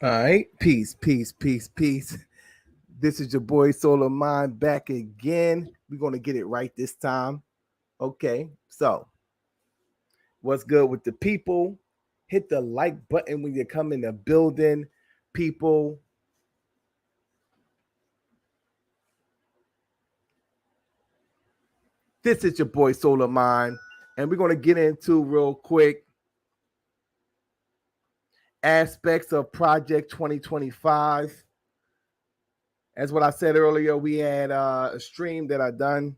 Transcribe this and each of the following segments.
All right. Peace, peace, peace, peace. This is your boy Solar Mind back again. We're going to get it right this time. Okay. So, what's good with the people? Hit the like button when you come in the building, people. This is your boy Solar Mind, and we're going to get into real quick aspects of Project 2025. As what I said earlier, we had a stream that I done.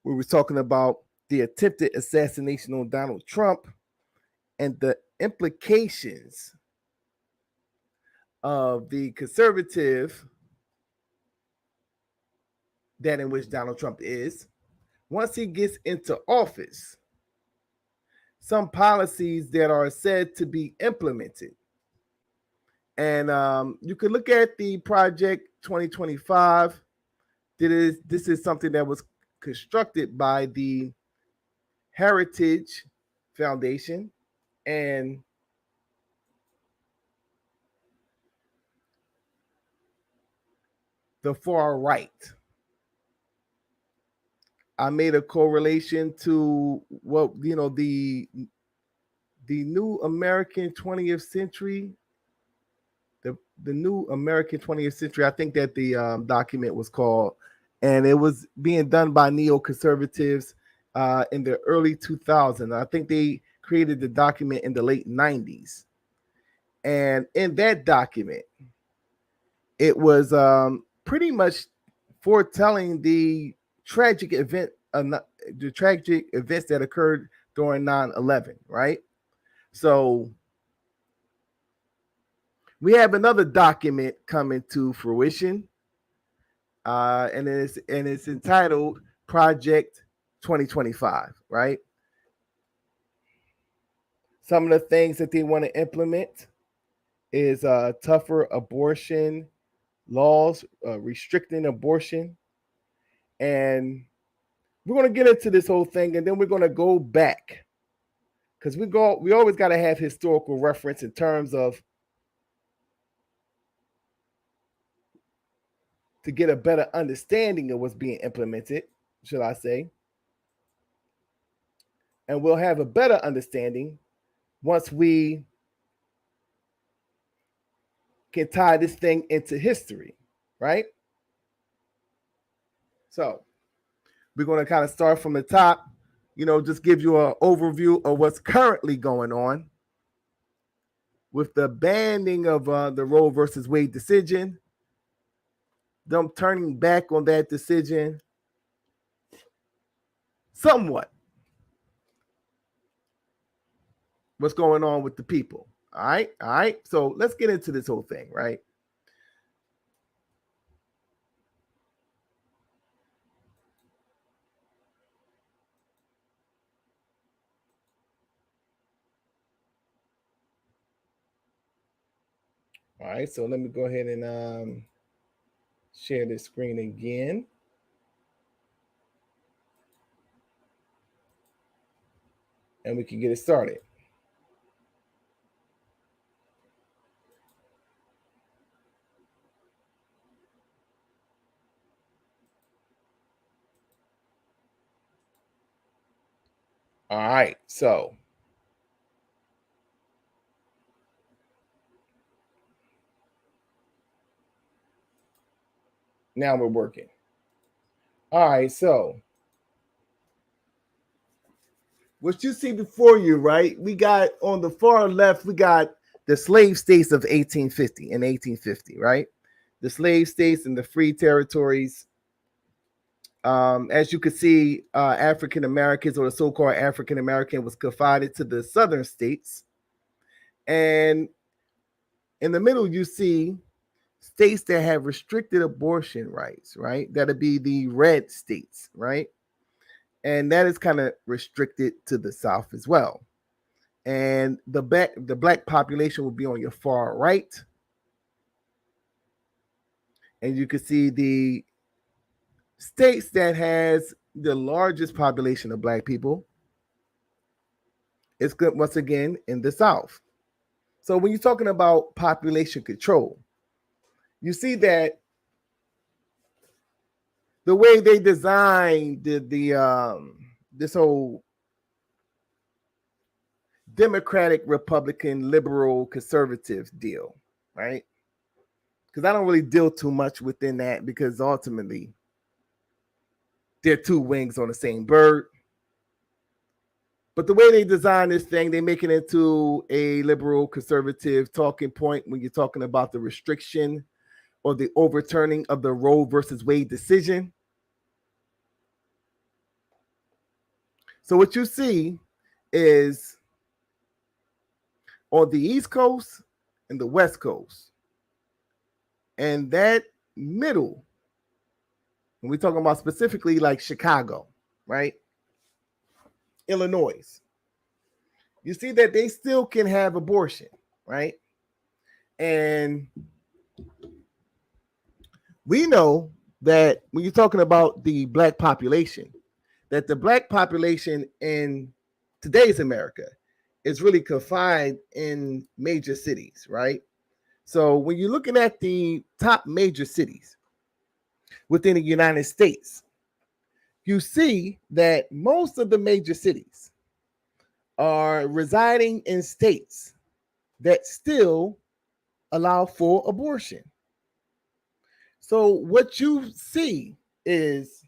We were talking about the attempted assassination on Donald Trump and the implications of the conservative that in which Donald Trump is. Once he gets into office, some policies that are said to be implemented. And you can look at the Project 2025. This is something that was constructed by the Heritage Foundation and the far right. I made a correlation to what the new American 20th century, the new American 20th century. I think that the document was called, and it was being done by neoconservatives in the early 2000s. I think they created the document in the late 90s, and in that document, it was pretty much foretelling the tragic events that occurred during 9/11, right? So we have another document coming to fruition, and it's entitled Project 2025, right? Some of the things that they want to implement is tougher abortion laws, restricting abortion, and we're going to get into this whole thing, and then we're going to go back because we always got to have historical reference in terms of to get a better understanding of what's being implemented, should I say. And we'll have a better understanding once we can tie this thing into history, right? So we're going to kind of start from the top, just give you an overview of what's currently going on with the banning of the Roe versus Wade decision, them turning back on that decision somewhat. What's going on with the people? All right. So let's get into this whole thing, right? All right, so let me go ahead and share this screen again. And we can get it started. All right, so now we're working. All right, so what you see before you, right? We got on the far left, we got the slave states of 1850, right? The slave states and the free territories. As you can see, African Americans or the so-called African American was confided to the southern states. And in the middle, you see states that have restricted abortion rights, right? That'd be the red states, right? And that is kind of restricted to the South as well. And the black population will be on your far right. And you can see the states that has the largest population of black people. It's good once again in the South. So when you're talking about population control, you see that the way they designed this whole Democratic, Republican, liberal, conservative deal, right? Because I don't really deal too much within that, because ultimately they're two wings on the same bird. But the way they design this thing, they make it into a liberal conservative talking point when you're talking about the restriction or the overturning of the Roe versus Wade decision. So what you see is on the East Coast and the West Coast, and that middle, when we're talking about specifically like Chicago, right? Illinois, you see that they still can have abortion, right? And we know that when you're talking about the black population, that the black population in today's America is really confined in major cities, right? So when you're looking at the top major cities within the United States, you see that most of the major cities are residing in states that still allow for abortion. So what you see is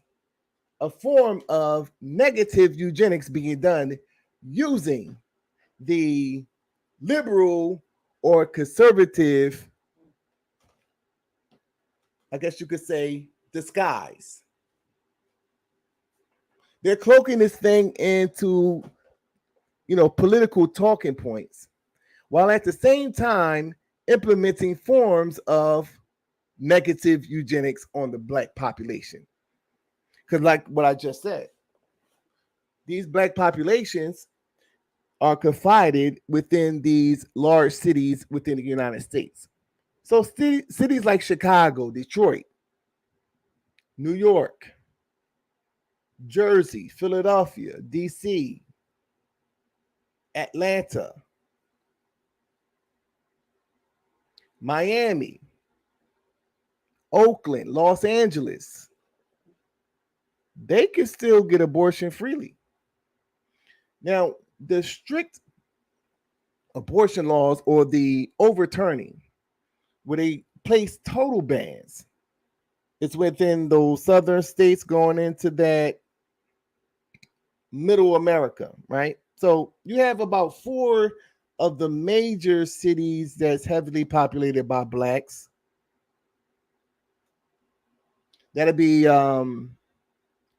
a form of negative eugenics being done using the liberal or conservative, I guess you could say, disguise. They're cloaking this thing into, political talking points, while at the same time implementing forms of negative eugenics on the black population. Because, like what I just said, these black populations are confided within these large cities within the United States. So, cities like Chicago, Detroit, New York, Jersey, Philadelphia, DC, Atlanta, Miami, Oakland, Los Angeles, they can still get abortion freely. Now, the strict abortion laws or the overturning, where they place total bans, it's within those southern states going into that middle America, right? So you have about 4 of the major cities that's heavily populated by blacks. That'll be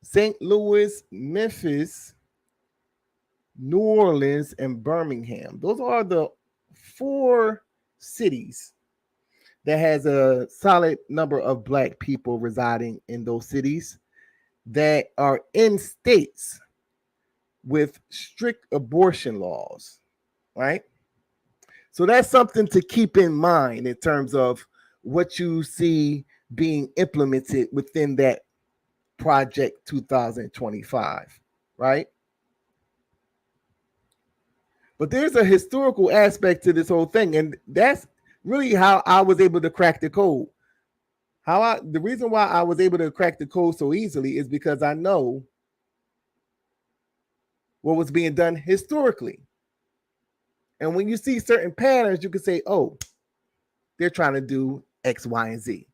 St. Louis, Memphis, New Orleans, and Birmingham. Those are the 4 cities that has a solid number of black people residing in those cities that are in states with strict abortion laws, right? So that's something to keep in mind in terms of what you see being implemented within that Project 2025, right? But there's a historical aspect to this whole thing, and that's really how I was able to crack the code. The reason why I was able to crack the code so easily is because I know what was being done historically. And when you see certain patterns, you can say, oh, they're trying to do X, Y, and Z.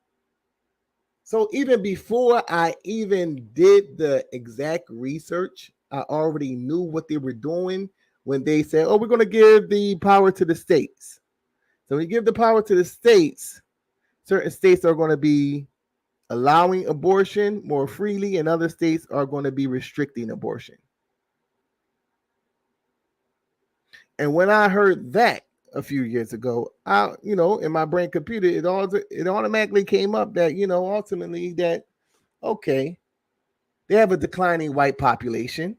So even before I even did the exact research, I already knew what they were doing when they said, oh, we're going to give the power to the states. So when you give the power to the states, certain states are going to be allowing abortion more freely, and other states are going to be restricting abortion. And when I heard that a few years ago, in my brain computer, it automatically came up that, ultimately that, okay, they have a declining white population.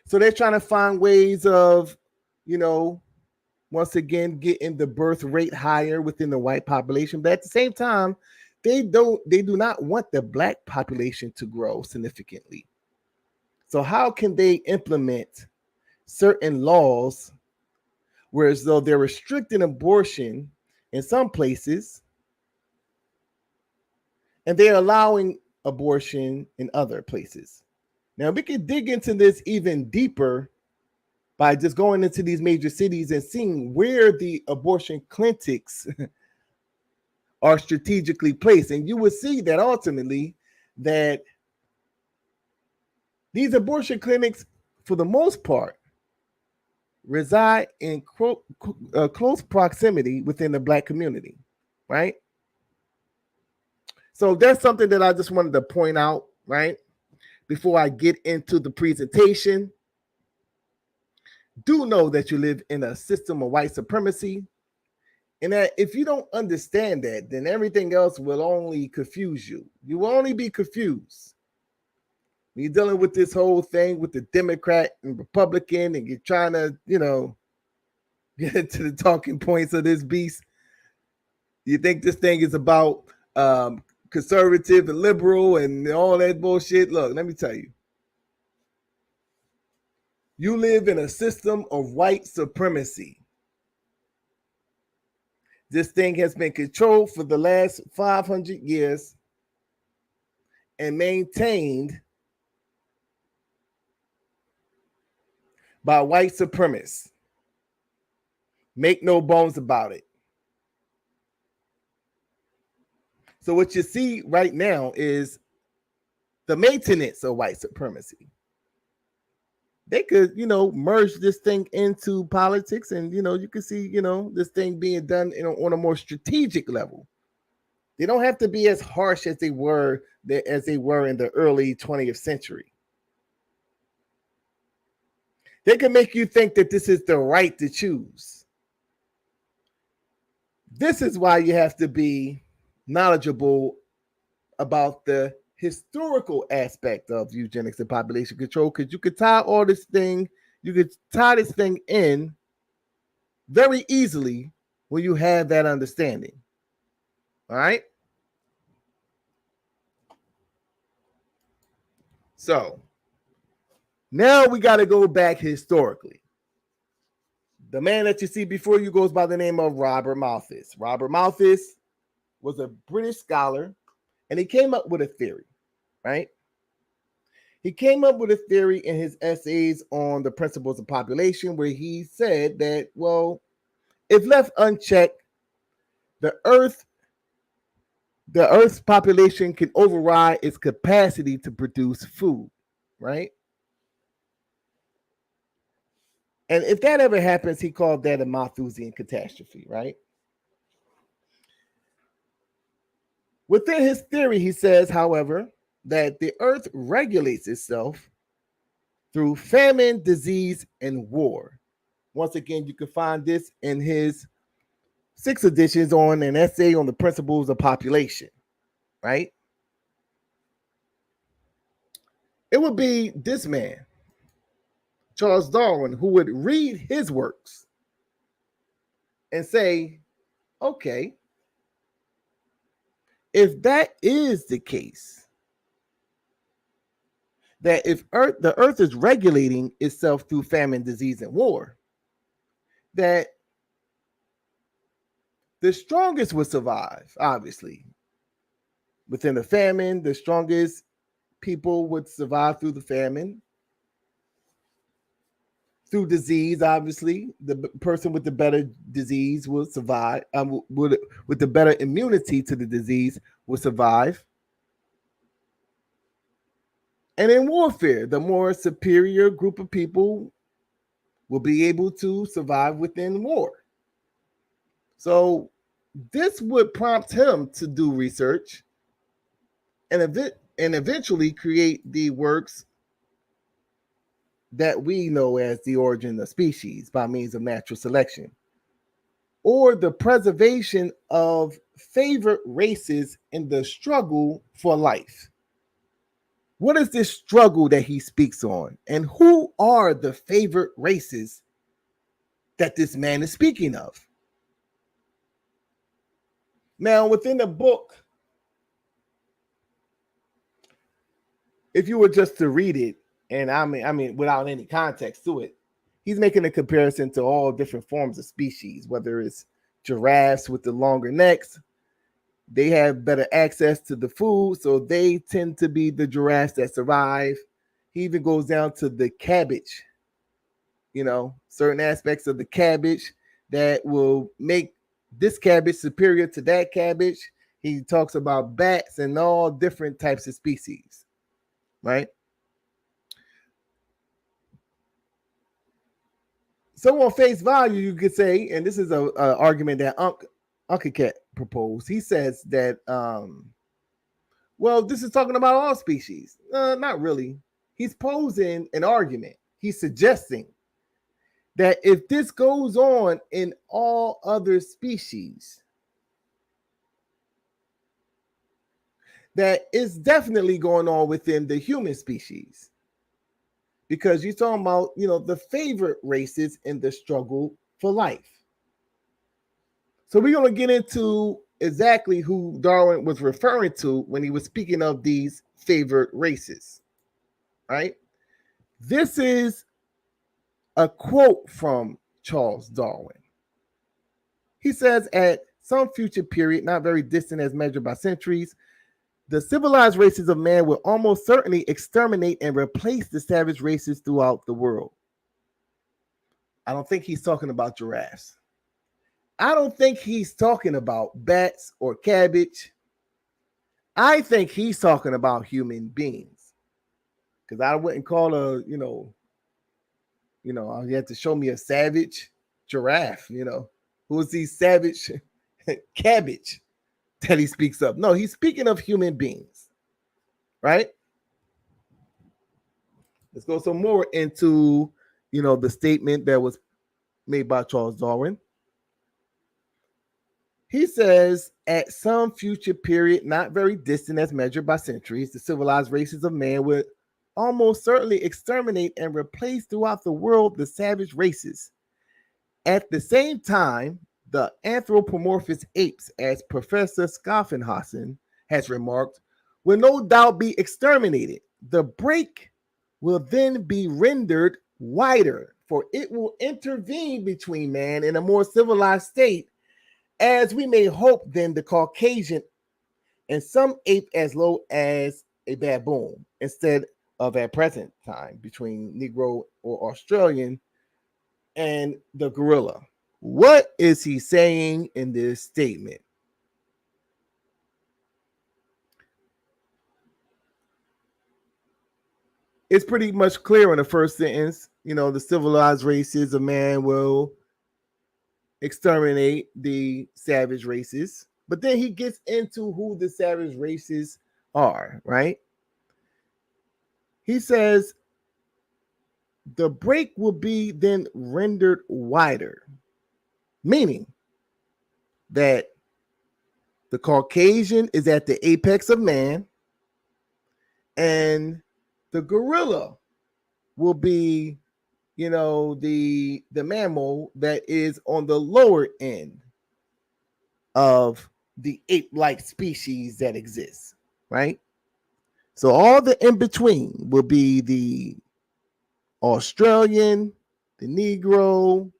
So they're trying to find ways of, once again, getting the birth rate higher within the white population. But at the same time, they do not want the black population to grow significantly. So how can they implement certain laws whereas though they're restricting abortion in some places and they're allowing abortion in other places. Now, we can dig into this even deeper by just going into these major cities and seeing where the abortion clinics are strategically placed. And you will see that ultimately that these abortion clinics, for the most part, reside in close proximity within the Black community, right? So that's something that I just wanted to point out, right? Before I get into the presentation. Do know that you live in a system of white supremacy. And that if you don't understand that, then everything else will only confuse you. You will only be confused. When you're dealing with this whole thing with the Democrat and Republican, and you're trying to, get into the talking points of this beast. You think this thing is about conservative and liberal and all that bullshit. Look, let me tell you. You live in a system of white supremacy. This thing has been controlled for the last 500 years and maintained by white supremacists. Make no bones about it. So what you see right now is the maintenance of white supremacy. They could, merge this thing into politics, and you can see, this thing being done on a more strategic level. They don't have to be as harsh as they were in the early 20th century. They can make you think that this is the right to choose. This is why you have to be knowledgeable about the historical aspect of eugenics and population control, because you could tie this thing in very easily when you have that understanding. All right. So now we got to go back historically. The man that you see before you goes by the name of Robert Malthus. Robert Malthus was a British scholar, and he came up with a theory, right? He came up with a theory in his essays on the principles of population, where he said that, well, if left unchecked, the Earth's population can override its capacity to produce food, right? And if that ever happens, he called that a Malthusian catastrophe, right? Within his theory, he says, however, that the Earth regulates itself through famine, disease, and war. Once again, you can find this in his 6 editions on an essay on the principles of population, right? It would be this man, Charles Darwin, who would read his works and say, okay, if that is the case, that if the Earth is regulating itself through famine, disease, and war, that the strongest would survive, obviously. Within the famine, the strongest people would survive through the famine. Through disease, obviously, the person with the better disease will survive. With the better immunity to the disease will survive. And in warfare, the more superior group of people will be able to survive within war. So this would prompt him to do research and eventually create the works that we know as The Origin of Species by means of natural selection, or the preservation of favored races in the struggle for life. What is this struggle that he speaks on? And who are the favored races that this man is speaking of? Now, within the book, if you were just to read it, and I mean, without any context to it, He's making a comparison to all different forms of species, whether it's giraffes with the longer necks. They have better access to the food, so they tend to be the giraffes that survive. He even goes down to the cabbage, certain aspects of the cabbage that will make this cabbage superior to that cabbage. He talks about bats and all different types of species, right? So on face value, you could say, and this is a argument that Uncle Cat proposed. He says that, well, this is talking about all species. Not really. He's posing an argument. He's suggesting that if this goes on in all other species, that it's definitely going on within the human species. Because you're talking about, the favorite races in the struggle for life. So we're going to get into exactly who Darwin was referring to when he was speaking of these favored races, right? This is a quote from Charles Darwin. He says, at some future period, not very distant as measured by centuries, the civilized races of man will almost certainly exterminate and replace the savage races throughout the world. I don't think he's talking about giraffes. I don't think he's talking about bats or cabbage. I think he's talking about human beings. Because I wouldn't call you have to show me a savage giraffe, Who's the savage cabbage that he speaks of? No, he's speaking of human beings, right? Let's go some more into, the statement that was made by Charles Darwin. He says, at some future period, not very distant as measured by centuries, the civilized races of man would almost certainly exterminate and replace throughout the world the savage races. At the same time, the anthropomorphous apes, as Professor Schaffenhausen has remarked, will no doubt be exterminated. The break will then be rendered wider, for it will intervene between man and a more civilized state, as we may hope then the Caucasian and some ape as low as a baboon, instead of at present time between Negro or Australian and the gorilla. What is he saying in this statement? It's pretty much clear in the first sentence. The civilized races of man will exterminate the savage races. But then he gets into who the savage races are, right? He says the break will be then rendered wider, meaning that the Caucasian is at the apex of man, and the gorilla will be, the mammal that is on the lower end of the ape-like species that exists, right? So all the in between will be the Australian, the Negro,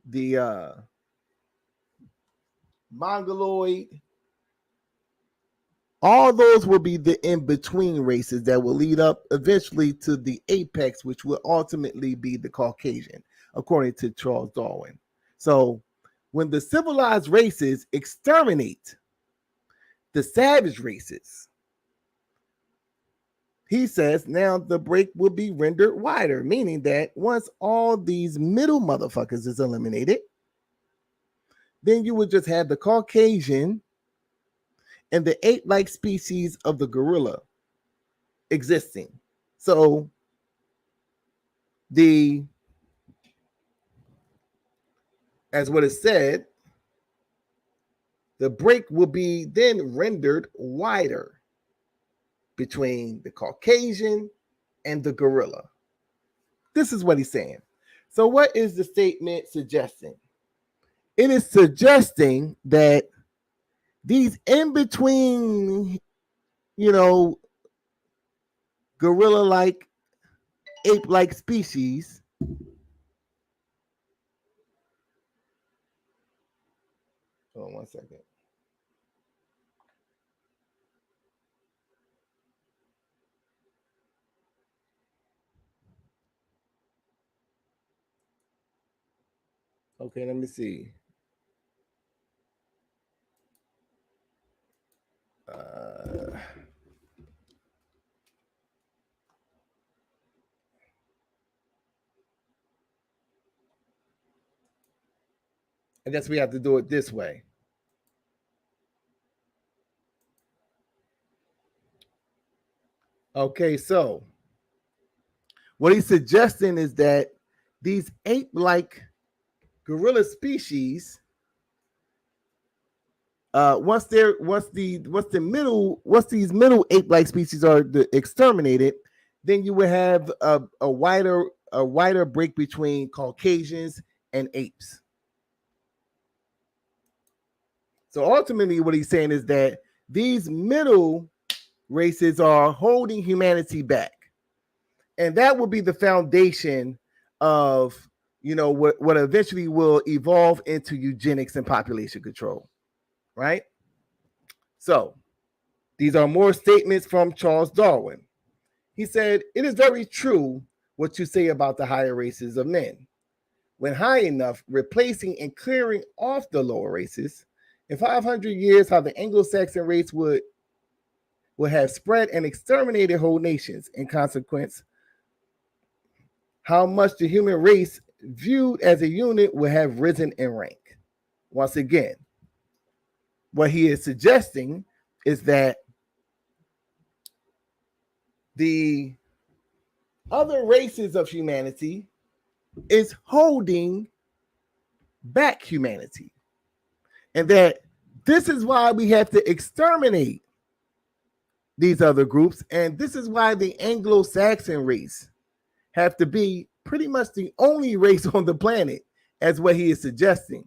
the Mongoloid. All those will be the in-between races that will lead up eventually to the apex, which will ultimately be the Caucasian, according to Charles Darwin. So when the civilized races exterminate the savage races, he says now the break will be rendered wider, meaning that once all these middle motherfuckers is eliminated, then you would just have the Caucasian and the ape-like species of the gorilla existing. So as what it said, the break will be then rendered wider between the Caucasian and the gorilla. This is what he's saying. So what is the statement suggesting? It is suggesting that these in-between, gorilla-like, ape-like species Hold on 1 second. Okay, let me see. Uh, I guess we have to do it this way. Okay, so what he's suggesting is that these ape-like gorilla species, once these middle ape-like species are exterminated, then you would have a wider break between Caucasians and apes. So ultimately, what he's saying is that these middle races are holding humanity back, and that will be the foundation of what eventually will evolve into eugenics and population control, right? So these are more statements from Charles Darwin. He said, "It is very true what you say about the higher races of men. When high enough, replacing and clearing off the lower races. In 500 years, how the Anglo-Saxon race would have spread and exterminated whole nations. In consequence, how much the human race, viewed as a unit, would have risen in rank." Once again, what he is suggesting is that the other races of humanity is holding back humanity, and that this is why we have to exterminate these other groups, and this is why the Anglo-Saxon race have to be pretty much the only race on the planet, as what he is suggesting,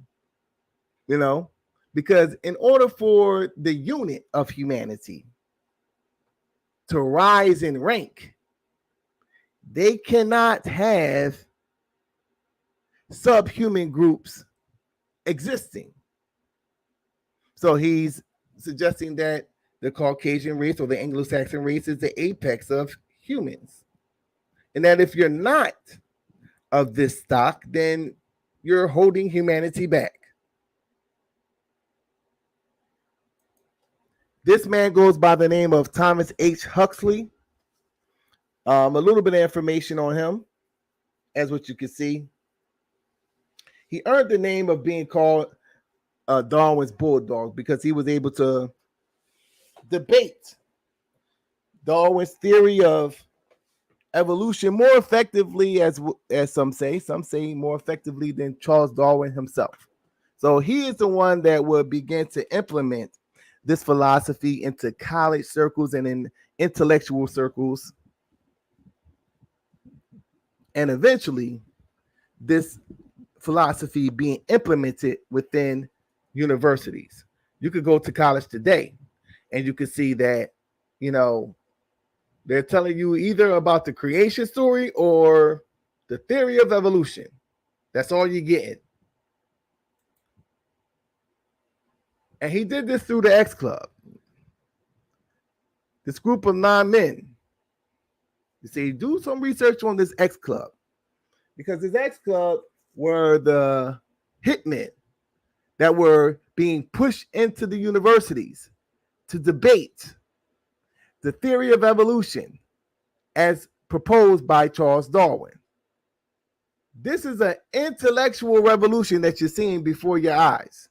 because in order for the unit of humanity to rise in rank, they cannot have subhuman groups existing. So he's suggesting that the Caucasian race or the Anglo-Saxon race is the apex of humans. And that if you're not of this stock, then you're holding humanity back. This man goes by the name of Thomas H. Huxley. A little bit of information on him, as what you can see. He earned the name of being called Darwin's bulldog because he was able to debate Darwin's theory of evolution more effectively, as some say more effectively than Charles Darwin himself. So he is the one that would begin to implement this philosophy into college circles and in intellectual circles, and eventually this philosophy being implemented within universities. You could go to college today and you could see that, they're telling you either about the creation story or the theory of evolution. That's all you're getting. And he did this through the X Club. This group of 9 men. You see, do some research on this X Club, because this X Club were the hitmen that were being pushed into the universities to debate the theory of evolution as proposed by Charles Darwin. This is an intellectual revolution that you're seeing before your eyes.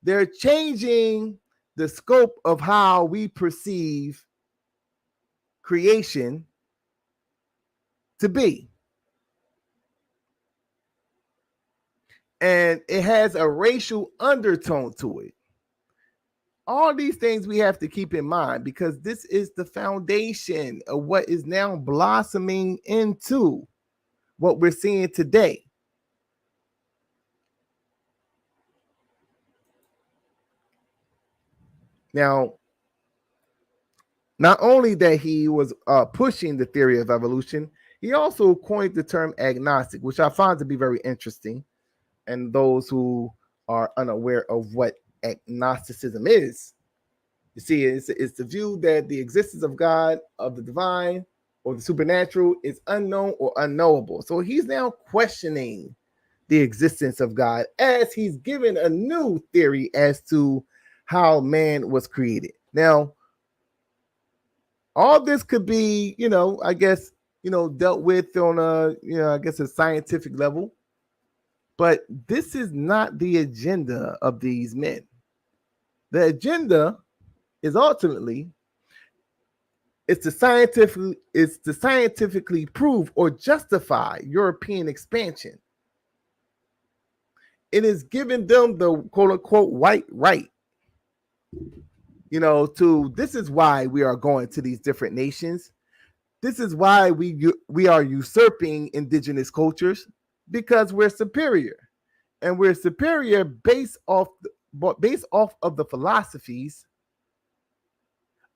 They're changing the scope of how we perceive creation to be. And it has a racial undertone to it. All these things we have to keep in mind, because this is the foundation of what is now blossoming into what we're seeing today. Now, not only that he was pushing the theory of evolution, he also coined the term agnostic, which I find to be very interesting. And those who are unaware of what agnosticism is. You see, it's the view that the existence of God, of the divine, or the supernatural is unknown or unknowable. So he's now questioning the existence of God as he's given a new theory as to how man was created. Now, all this could be, I guess, dealt with on a scientific level, but this is not the agenda of these men. The agenda is ultimately it's to scientifically prove or justify European expansion. It is giving them the quote unquote white right. This is why we are going to these different nations. This is why we are usurping indigenous cultures, because we're superior, and we're superior based off of the philosophies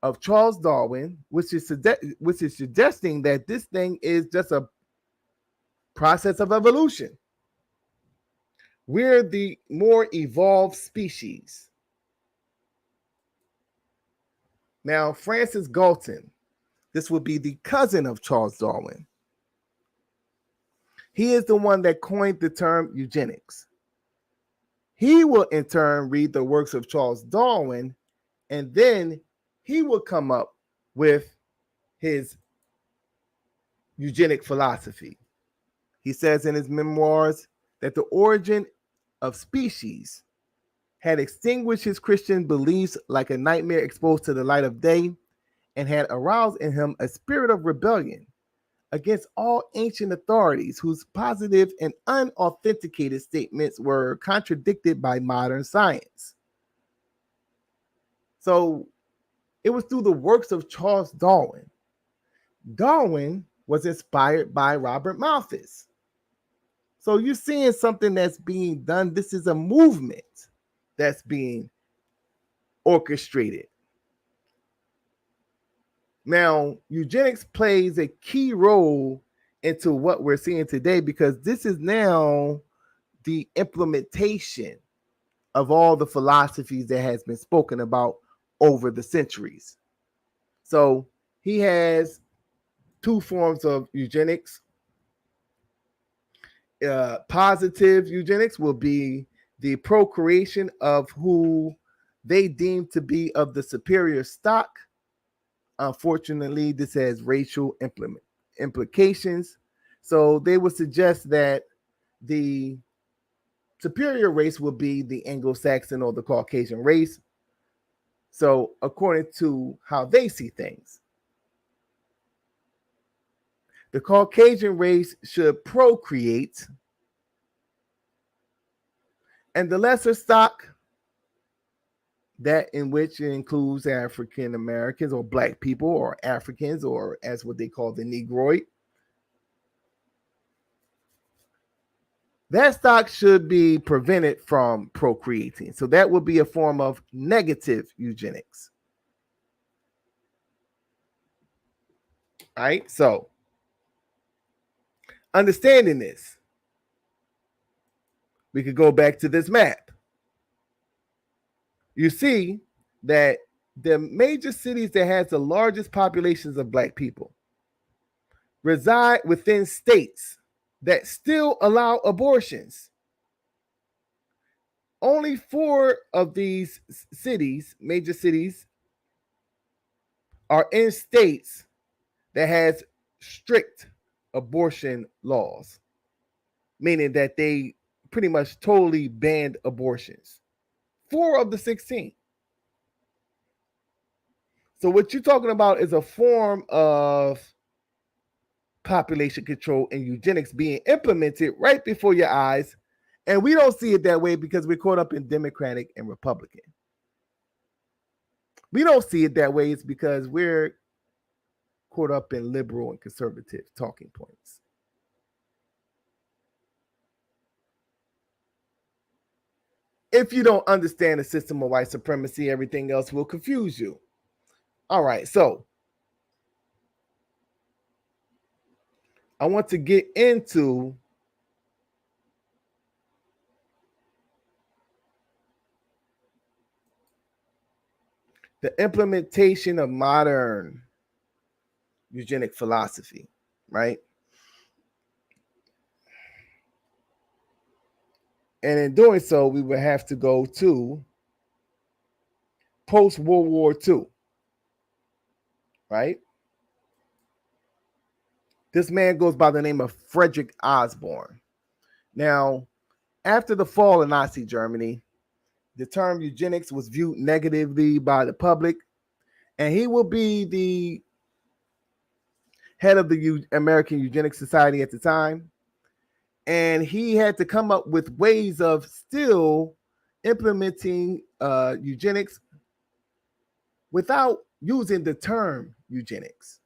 of Charles Darwin, which is suggesting that this thing is just a process of evolution. We're the more evolved species. Now, Francis Galton, this would be the cousin of Charles Darwin. He is the one that coined the term eugenics. He will in turn read the works of Charles Darwin, and then he will come up with his eugenic philosophy. He says in his memoirs that the origin of species had extinguished his Christian beliefs like a nightmare exposed to the light of day, and had aroused in him a spirit of rebellion against all ancient authorities whose positive and unauthenticated statements were contradicted by modern science. So it was through the works of Charles Darwin. Darwin was inspired by Robert Malthus. So you're seeing something that's being done. This is a movement that's being orchestrated. Now, eugenics plays a key role into what we're seeing today, because this is now the implementation of all the philosophies that has been spoken about over the centuries. So he has two forms of eugenics. Positive eugenics will be the procreation of who they deem to be of the superior stock. Unfortunately, this has racial implications. So they would suggest that the superior race will be the Anglo-Saxon or the Caucasian race. So according to how they see things, the Caucasian race should procreate, and the lesser stock, that in which it includes African Americans or Black people or Africans, or as what they call the Negroid, that stock should be prevented from procreating. So that would be a form of negative eugenics. All right, so understanding this, we could go back to this map. You see that the major cities that has the largest populations of Black people reside within states that still allow abortions. Only 4 of these cities, major cities, are in states that has strict abortion laws, meaning that they pretty much totally banned abortions. 4 of the 16. So what you're talking about is a form of population control and eugenics being implemented right before your eyes. And we don't see it that way because we're caught up in Democratic and Republican. We don't see it that way. It's because we're caught up in liberal and conservative talking points. If you don't understand the system of white supremacy, everything else will confuse you. All right, so I want to get into the implementation of modern eugenic philosophy, right? And in doing so, we would have to go to post World War II, right? This man goes by the name of Frederick Osborn. Now, after the fall of Nazi Germany, the term eugenics was viewed negatively by the public, and he will be the head of the American Eugenics Society at the time. And he had to come up with ways of still implementing eugenics without using the term eugenics.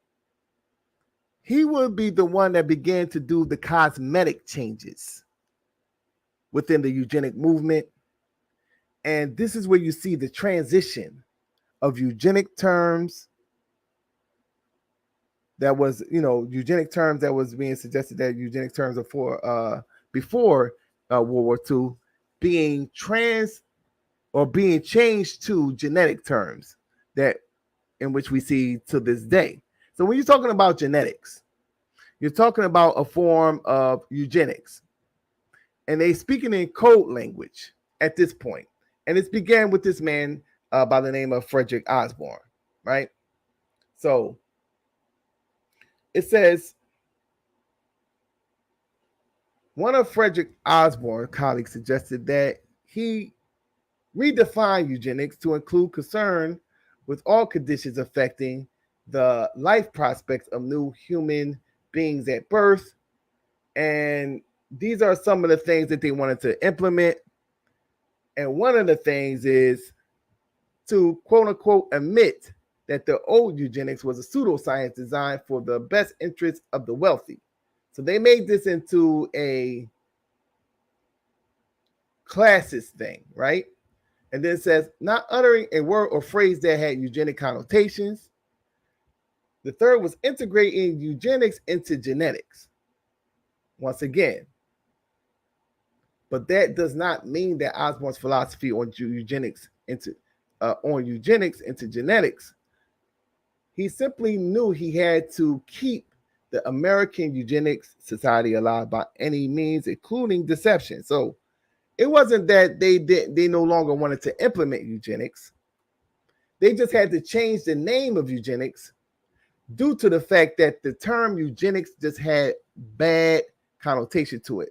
He would be the one that began to do the cosmetic changes within the eugenic movement. And this is where you see the transition of eugenic terms that was, eugenic terms that was being suggested, that eugenic terms are for before World War II, being being changed to genetic terms that in which we see to this day. So when you're talking about genetics, you're talking about a form of eugenics, and they speaking in code language at this point. And it's began with this man by the name of Frederick Osborn, right? So it says, one of Frederick Osborn's colleagues suggested that he redefine eugenics to include concern with all conditions affecting the life prospects of new human beings at birth. And these are some of the things that they wanted to implement. And one of the things is to, quote unquote, admit that the old eugenics was a pseudoscience designed for the best interests of the wealthy. So they made this into a classist thing, right? And then it says, not uttering a word or phrase that had eugenic connotations. The third was integrating eugenics into genetics. Once again, but that does not mean that Osborn's philosophy on eugenics into genetics. He simply knew he had to keep the American Eugenics Society alive by any means, including deception. So it wasn't that they no longer wanted to implement eugenics. They just had to change the name of eugenics due to the fact that the term eugenics just had bad connotation to it.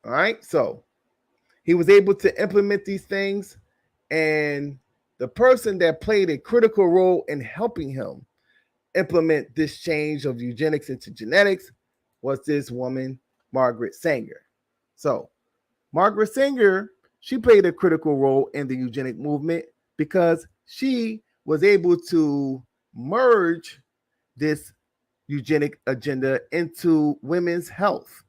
All right, so he was able to implement these things, and the person that played a critical role in helping him implement this change of eugenics into genetics was this woman, Margaret Sanger. So Margaret Sanger, she played a critical role in the eugenic movement because she was able to merge this eugenic agenda into women's health.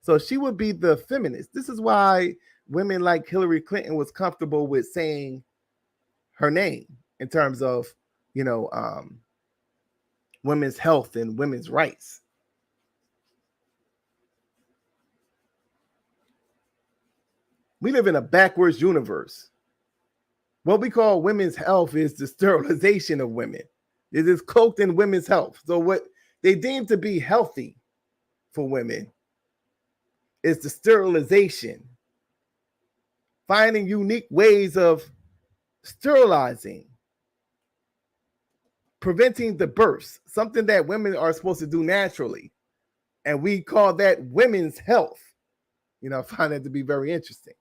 So she would be the feminist. This is why women like Hillary Clinton was comfortable with saying her name in terms of, women's health and women's rights. We live in a backwards universe. What we call women's health is the sterilization of women. It is cloaked in women's health. So what they deem to be healthy for women is the sterilization, finding unique ways of sterilizing, preventing the births, something that women are supposed to do naturally. And we call that women's health. I find that to be very interesting.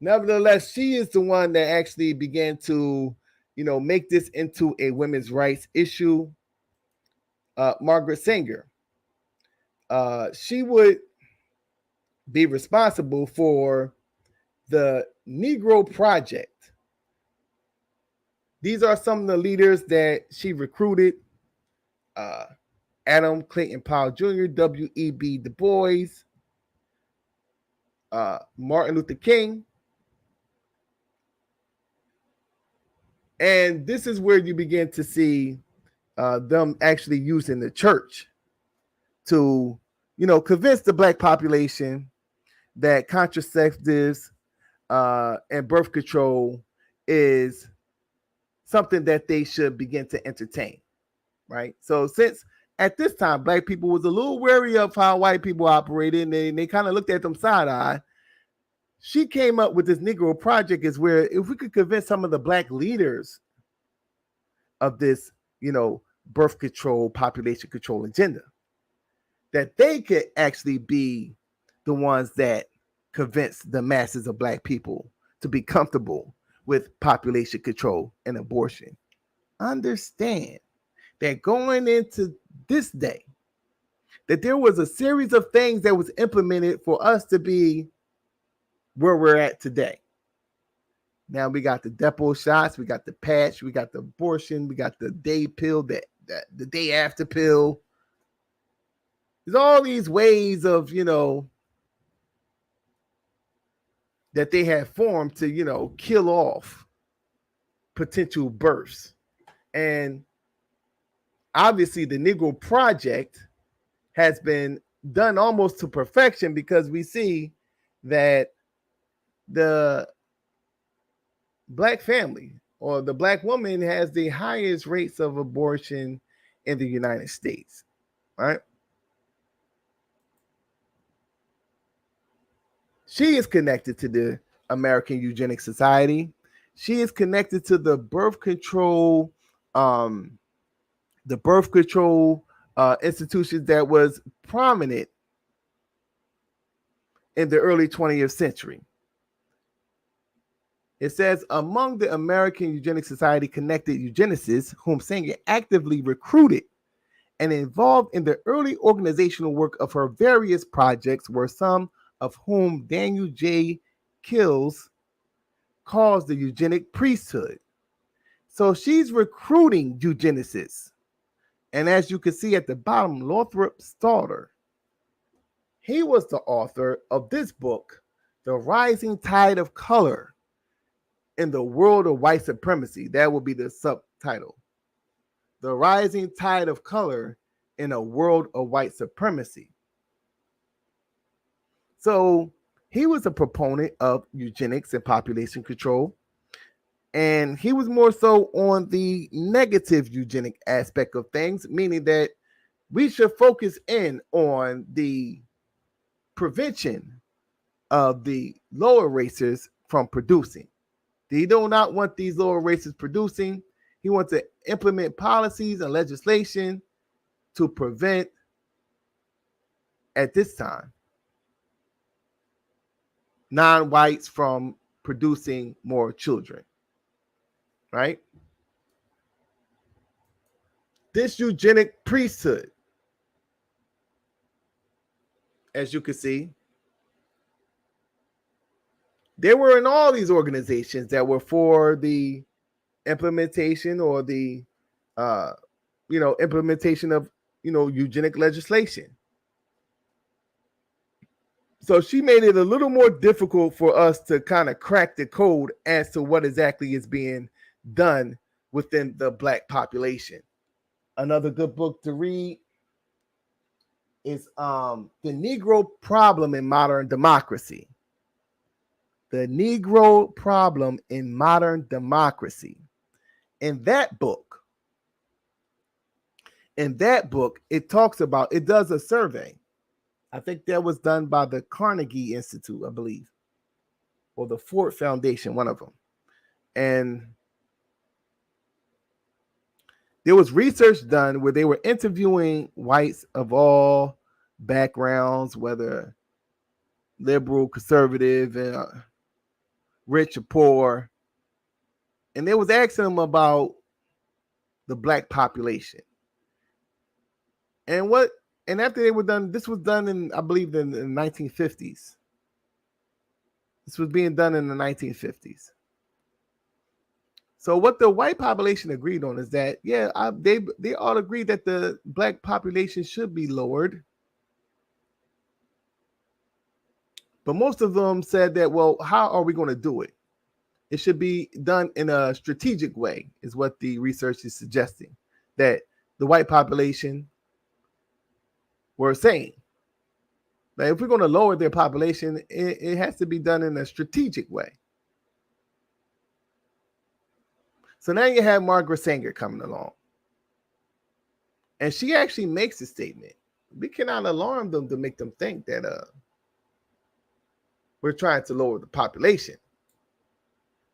Nevertheless, she is the one that actually began to, make this into a women's rights issue. Margaret Sanger. She would be responsible for the Negro Project. These are some of the leaders that she recruited. Adam Clayton Powell Jr., W.E.B. Du Bois, Martin Luther King. And this is where you begin to see them actually using the church to, convince the black population that contraceptives and birth control is something that they should begin to entertain, right? So since at this time, black people was a little wary of how white people operated, and they kind of looked at them side eye. She came up with this Negro Project, is where if we could convince some of the black leaders of this, birth control, population control agenda, that they could actually be the ones that convince the masses of black people to be comfortable with population control and abortion. Understand that going into this day, that there was a series of things that was implemented for us to be where we're at today. Now we got the depot shots, we got the patch, we got the abortion, we got the day pill, the day after pill. There's all these ways of, that they have formed to, kill off potential births. And obviously the Negro Project has been done almost to perfection, because we see that the black family or the black woman has the highest rates of abortion in the United States, right? She is connected to the American Eugenics Society. She is connected to the birth control, institutions that was prominent in the early 20th century. It says, among the American Eugenics Society connected eugenicists whom Sanger actively recruited and involved in the early organizational work of her various projects were some of whom Daniel J. Kills calls the eugenic priesthood. So she's recruiting eugenicists. And as you can see at the bottom, Lothrop Stauder, he was the author of this book, The Rising Tide of Color in the World of White Supremacy. That will be the subtitle. The Rising Tide of Color in a World of White Supremacy. So he was a proponent of eugenics and population control. And he was more so on the negative eugenic aspect of things, meaning that we should focus in on the prevention of the lower races from producing. He do not want these lower races producing. He wants to implement policies and legislation to prevent, at this time, non-whites from producing more children, right? This eugenic priesthood, as you can see, there were in all these organizations that were for the implementation or the, implementation of, eugenic legislation. So she made it a little more difficult for us to kind of crack the code as to what exactly is being done within the black population. Another good book to read is The Negro Problem in Modern Democracy. The Negro Problem in Modern Democracy. In that book, it talks about, it does a survey. I think that was done by the Carnegie Institute, I believe, or the Ford Foundation, one of them. And there was research done where they were interviewing whites of all backgrounds, whether liberal, conservative, and rich or poor. And they was asking them about the black population. And after they were done, this was done in, I believe, in the 1950s. This was being done in the 1950s. So what the white population agreed on is that, they all agreed that the black population should be lowered. But most of them said that, well, how are we going to do it? It should be done in a strategic way, is what the research is suggesting, that the white population were saying. But if we're going to lower their population, it has to be done in a strategic way. So now you have Margaret Sanger coming along. And she actually makes a statement. We cannot alarm them to make them think that we're trying to lower the population.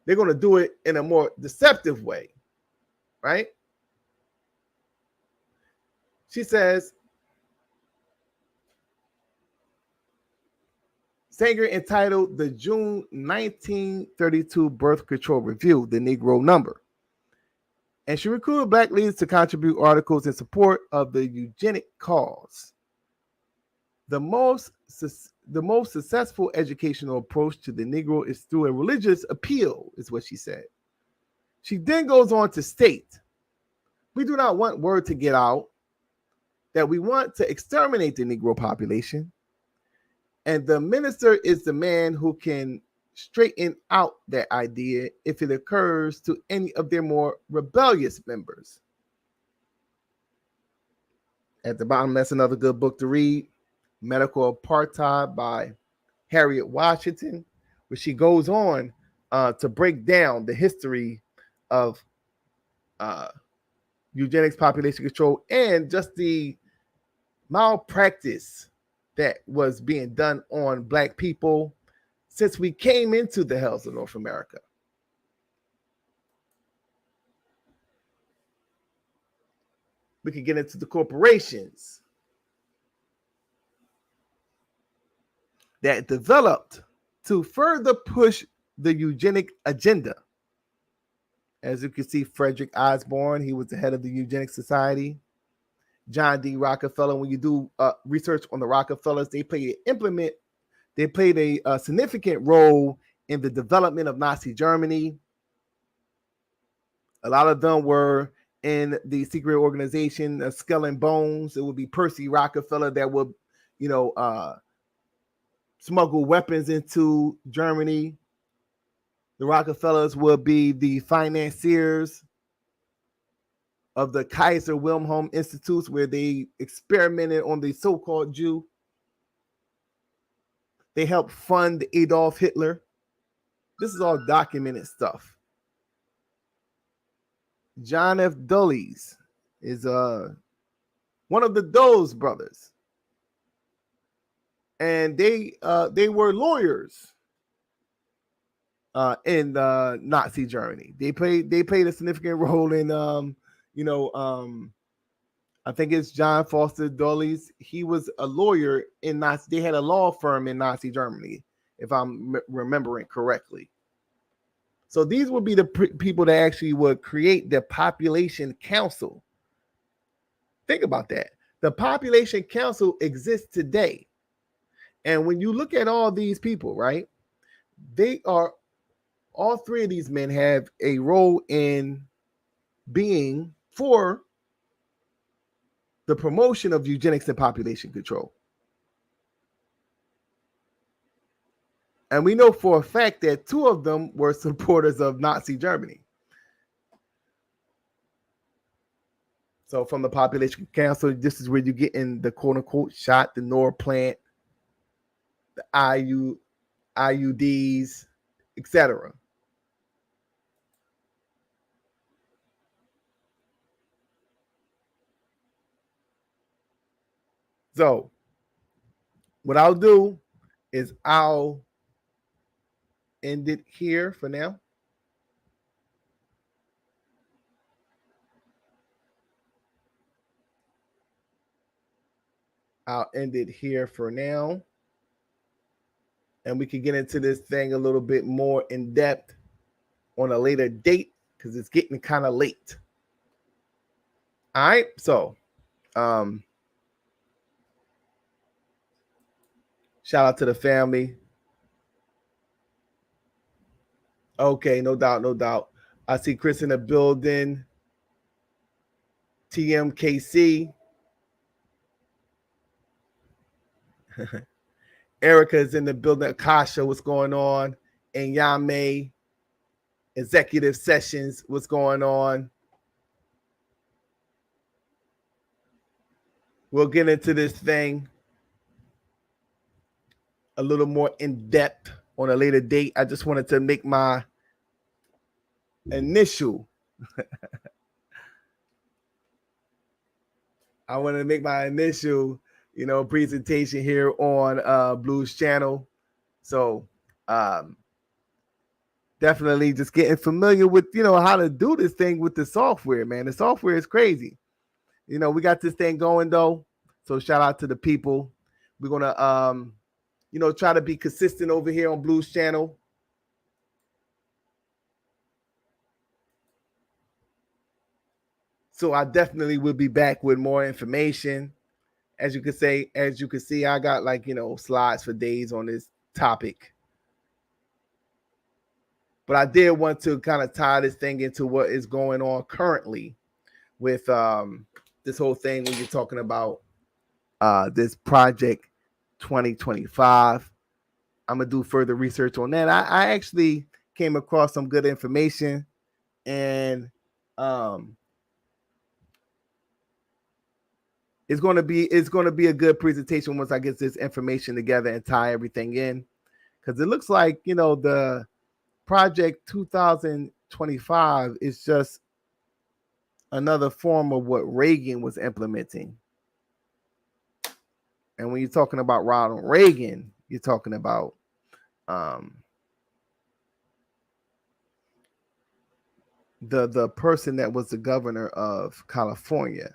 They're going to do it in a more deceptive way, right? She says, Sanger entitled the June 1932 Birth Control Review, the Negro Number. And she recruited Black leaders to contribute articles in support of the eugenic cause. The most successful educational approach to the Negro is through a religious appeal, is what she said. She then goes on to state, we do not want word to get out that we want to exterminate the Negro population, and the minister is the man who can straighten out that idea if it occurs to any of their more rebellious members. At the bottom, that's another good book to read, Medical Apartheid by Harriet Washington, where she goes on to break down the history of eugenics, population control, and just the malpractice that was being done on Black people since we came into the hells of North America. We could get into the corporations that developed to further push the eugenic agenda. As you can see, Frederick Osborne, he was the head of the Eugenics Society. John D. Rockefeller, when you do research on the Rockefellers, they played a significant role in the development of Nazi Germany. A lot of them were in the secret organization, Skull and Bones. It would be Percy Rockefeller that would, smuggle weapons into Germany. The Rockefellers would be the financiers of the Kaiser Wilhelm Institutes, where they experimented on the so-called Jew. They helped fund Adolf Hitler. This is all documented stuff. John F. Dulles is one of the Dulles brothers, and they were lawyers in Nazi Germany. They played a significant role in I think it's John Foster Dulles. He was a lawyer in Nazi. They had a law firm in Nazi Germany, if I'm remembering correctly. So these would be the people that actually would create the population council. Think about that. The population council exists today. And when you look at all these people, right, all three of these men have a role in being for the promotion of eugenics and population control. And we know for a fact that two of them were supporters of Nazi Germany. So from the population council, this is where you get in the quote unquote shot, the NOR plant, the IUDs, etc. So what I'll do is I'll end it here for now. I'll end it here for now. And we can get into this thing a little bit more in depth on a later date because it's getting kind of late. All right. So, shout out to the family. Okay, no doubt, no doubt. I see Chris in the building. TMKC. Erica is in the building. Akasha, what's going on? And Yame. Executive Sessions, what's going on? We'll get into this thing. a little more in depth on a later date. I just wanted to make my initial. I wanted to make my initial, presentation here on Blues Channel. So definitely just getting familiar with, how to do this thing with the software, man. The software is crazy. We got this thing going though. So shout out to the people. We're gonna try to be consistent over here on Blues Channel. So I definitely will be back with more information. As you can see, I got slides for days on this topic. But I did want to kind of tie this thing into what is going on currently with this whole thing when you're talking about this project 2025. I'm gonna do further research on that. I actually came across some good information, and it's gonna be a good presentation once I get this information together and tie everything in, because it looks like the project 2025 is just another form of what Reagan was implementing. And when you're talking about Ronald Reagan, you're talking about the person that was the governor of California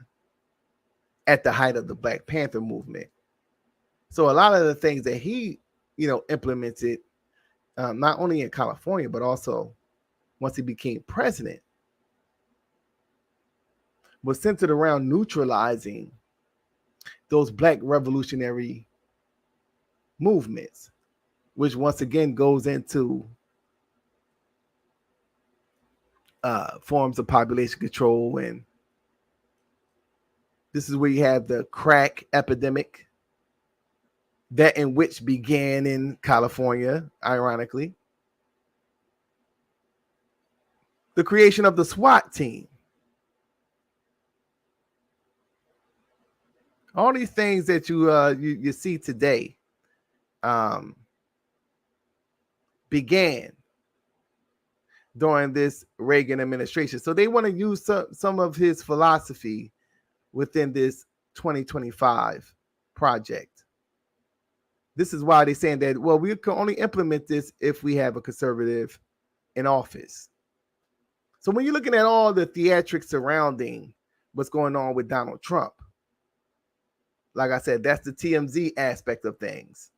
at the height of the Black Panther movement. So a lot of the things that he, implemented, not only in California, but also once he became president, was centered around neutralizing those Black revolutionary movements, which once again goes into forms of population control. And this is where you have the crack epidemic, that in which began in California, ironically. The creation of the SWAT team. All these things that you see today began during this Reagan administration. So they want to use some of his philosophy within this 2025 project. This is why they're saying that, well, we can only implement this if we have a conservative in office. So when you're looking at all the theatrics surrounding what's going on with Donald Trump, like I said, that's the TMZ aspect of things.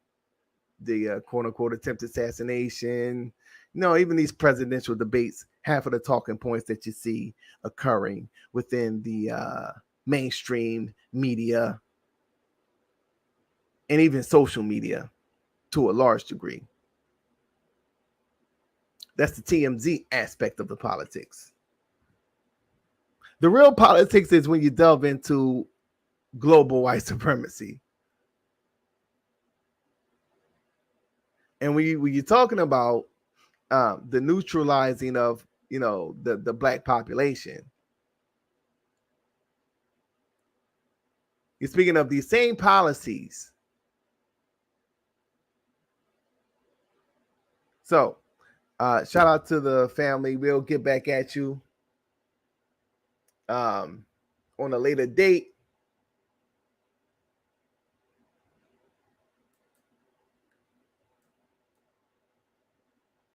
The quote unquote attempt assassination, even these presidential debates, half of the talking points that you see occurring within the mainstream media and even social media to a large degree. That's the TMZ aspect of the politics. The real politics is when you delve into global white supremacy. And when you're talking about the neutralizing of, the Black population, you're speaking of these same policies. So shout out to the family. We'll get back at you on a later date